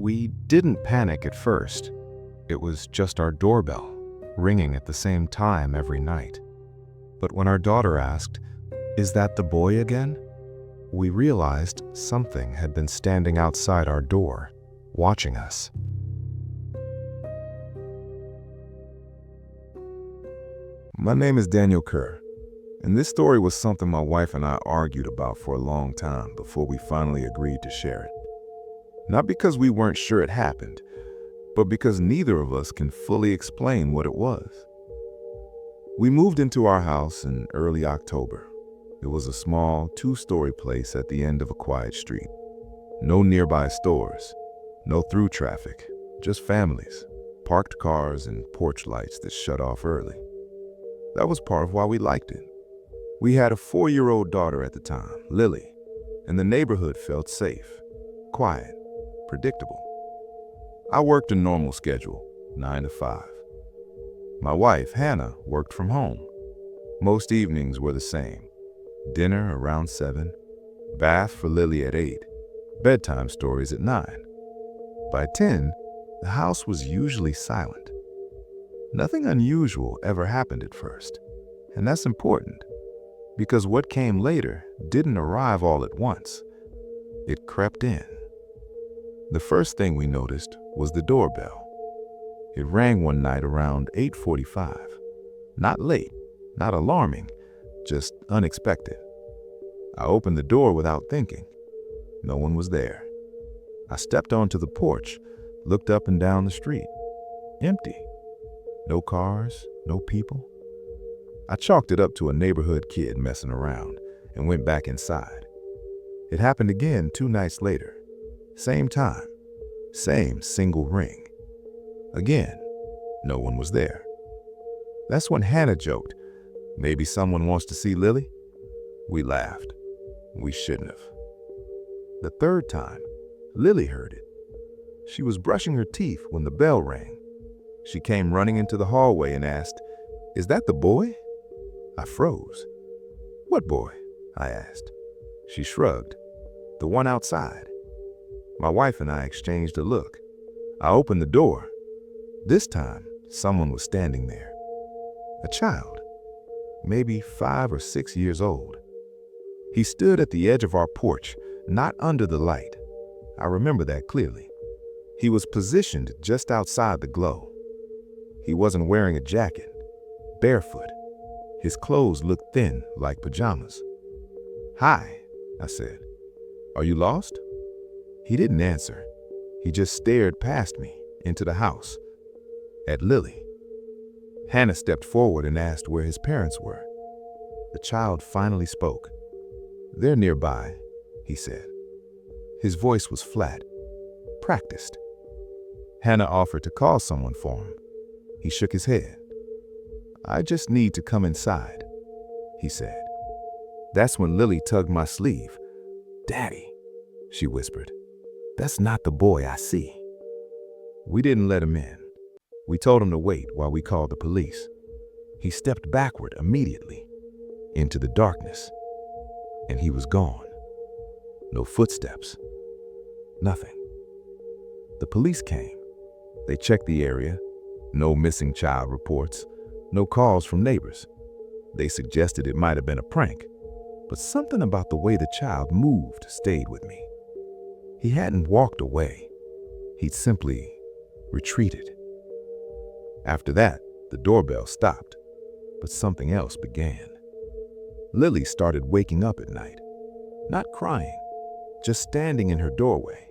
We didn't panic at first. It was just our doorbell, ringing at the same time every night. But when our daughter asked, "Is that the boy again?" we realized something had been standing outside our door, watching us. My name is Daniel Kerr, and this story was something my wife and I argued about for a long time before we finally agreed to share it. Not because we weren't sure it happened, but because neither of us can fully explain what it was. We moved into our house in early October. It was a small, two-story place at the end of a quiet street. No nearby stores, no through traffic, just families, parked cars, and porch lights that shut off early. That was part of why we liked it. We had a 4-year-old daughter at the time, Lily, and the neighborhood felt safe, quiet, predictable. I worked a normal schedule, 9 to 5. My wife, Hannah, worked from home. Most evenings were the same. Dinner around 7, bath for Lily at 8, bedtime stories at 9. By 10, the house was usually silent. Nothing unusual ever happened at first, and that's important, because what came later didn't arrive all at once. It crept in. The first thing we noticed was the doorbell. It rang one night around 8:45. Not late, not alarming, just unexpected. I opened the door without thinking. No one was there. I stepped onto the porch, looked up and down the street. Empty. No cars, no people. I chalked it up to a neighborhood kid messing around and went back inside. It happened again 2 nights later. Same time, same single ring. Again, no one was there. That's when Hannah joked, "Maybe someone wants to see Lily?" We laughed. We shouldn't have. The third time, Lily heard it. She was brushing her teeth when the bell rang. She came running into the hallway and asked, "Is that the boy?" I froze. "What boy?" I asked. She shrugged. "The one outside." My wife and I exchanged a look. I opened the door. This time, someone was standing there. A child, maybe 5 or 6 years old. He stood at the edge of our porch, not under the light. I remember that clearly. He was positioned just outside the glow. He wasn't wearing a jacket, barefoot. His clothes looked thin, like pajamas. "Hi," I said. "Are you lost?" He didn't answer. He just stared past me, into the house, at Lily. Hannah stepped forward and asked where his parents were. The child finally spoke. "They're nearby," he said. His voice was flat, practiced. Hannah offered to call someone for him. He shook his head. "I just need to come inside," he said. That's when Lily tugged my sleeve. "Daddy," she whispered, "that's not the boy I see." We didn't let him in. We told him to wait while we called the police. He stepped backward immediately, into the darkness, and he was gone. No footsteps, nothing. The police came. They checked the area. No missing child reports, no calls from neighbors. They suggested it might have been a prank, but something about the way the child moved stayed with me. He hadn't walked away. He'd simply retreated. After that, the doorbell stopped, but something else began. Lily started waking up at night, not crying, just standing in her doorway,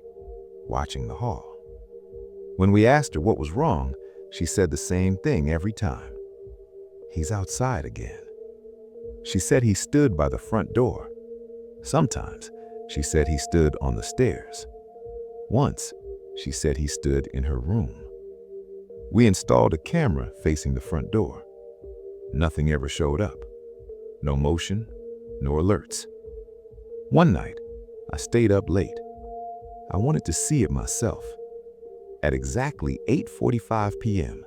watching the hall. When we asked her what was wrong, she said the same thing every time. "He's outside again." She said he stood by the front door. Sometimes, she said he stood on the stairs. Once, she said he stood in her room. We installed a camera facing the front door. Nothing ever showed up. No motion, no alerts. One night, I stayed up late. I wanted to see it myself. At exactly 8:45 p.m.,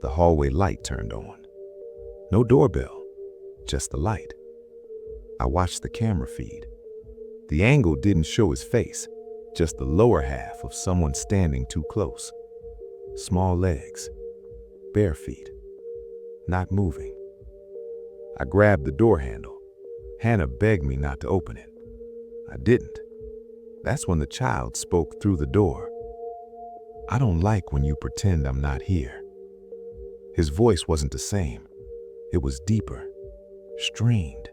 the hallway light turned on. No doorbell, just the light. I watched the camera feed. The angle didn't show his face, just the lower half of someone standing too close. Small legs, bare feet, not moving. I grabbed the door handle. Hannah begged me not to open it. I didn't. That's when the child spoke through the door. "I don't like when you pretend I'm not here." His voice wasn't the same. It was deeper, strained,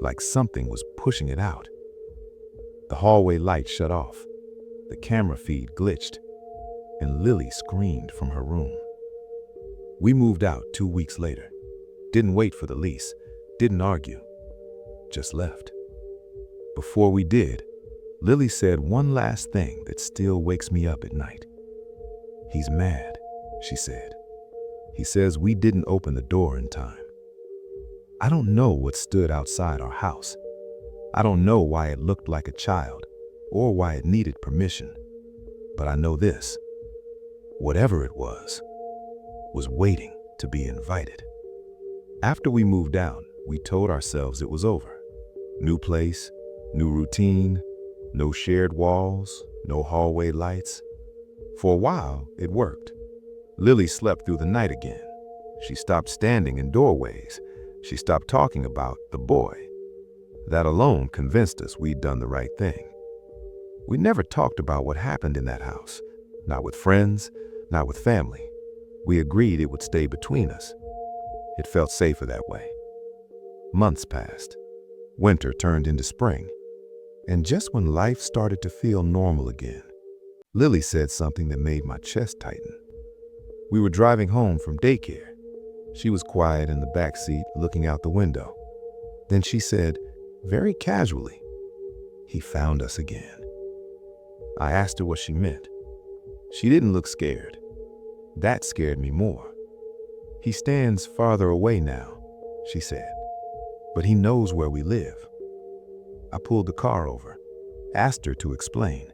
like something was pushing it out. The hallway light shut off. The camera feed glitched, and Lily screamed from her room. We moved out 2 weeks later. Didn't wait for the lease, didn't argue, just left. Before we did, Lily said one last thing that still wakes me up at night. "He's mad," she said. "He says we didn't open the door in time." I don't know what stood outside our house. I don't know why it looked like a child or why it needed permission, but I know this: whatever it was waiting to be invited. After we moved out, we told ourselves it was over. New place, new routine, no shared walls, no hallway lights. For a while, it worked. Lily slept through the night again. She stopped standing in doorways. She stopped talking about the boy. That alone convinced us we'd done the right thing. We never talked about what happened in that house, not with friends, not with family. We agreed it would stay between us. It felt safer that way. Months passed. Winter turned into spring. And just when life started to feel normal again, Lily said something that made my chest tighten. We were driving home from daycare. She was quiet in the back seat, looking out the window. Then she said, very casually, "He found us again." I asked her what she meant. She didn't look scared. That scared me more. "He stands farther away now," she said, "but he knows where we live." I pulled the car over, asked her to explain.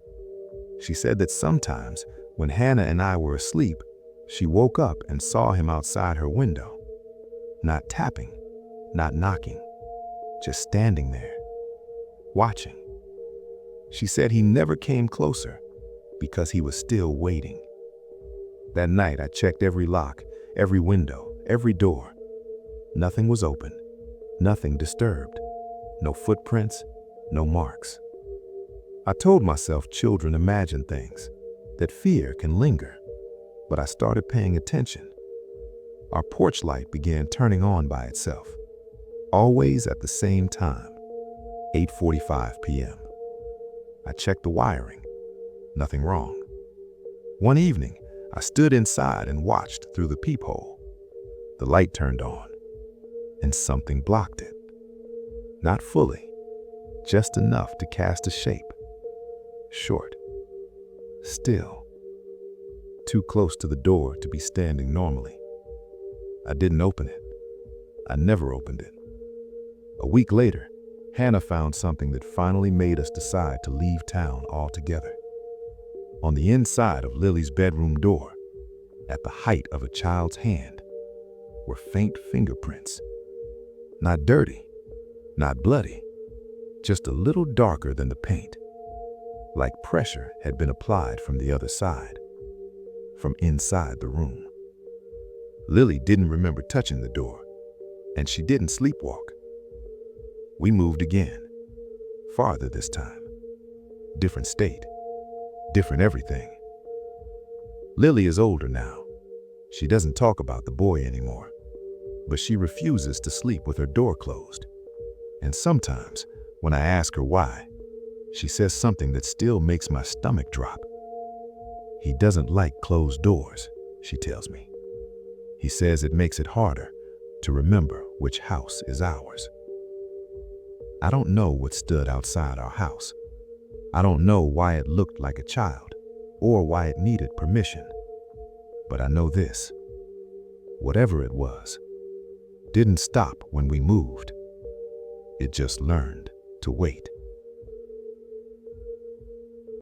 She said that sometimes when Hannah and I were asleep, she woke up and saw him outside her window. Not tapping, not knocking, just standing there, watching. She said he never came closer because he was still waiting. That night I checked every lock, every window, every door. Nothing was open, nothing disturbed, no footprints, no marks. I told myself children imagine things, that fear can linger, but I started paying attention. Our porch light began turning on by itself, always at the same time, 8:45 p.m. I checked the wiring, nothing wrong. One evening, I stood inside and watched through the peephole. The light turned on, and something blocked it. Not fully, just enough to cast a shape. Short, still, too close to the door to be standing normally. I didn't open it. I never opened it. A week later, Hannah found something that finally made us decide to leave town altogether. On the inside of Lily's bedroom door, at the height of a child's hand, were faint fingerprints. Not dirty, not bloody, just a little darker than the paint. Like pressure had been applied from the other side, from inside the room. Lily didn't remember touching the door, and she didn't sleepwalk. We moved again, farther this time. Different state, different everything. Lily is older now. She doesn't talk about the boy anymore, but she refuses to sleep with her door closed. And sometimes, when I ask her why, she says something that still makes my stomach drop. He doesn't like closed doors, she tells me. He says it makes it harder to remember which house is ours. I don't know what stood outside our house. I don't know why it looked like a child or why it needed permission. But I know this: whatever it was, didn't stop when we moved. It just learned to wait.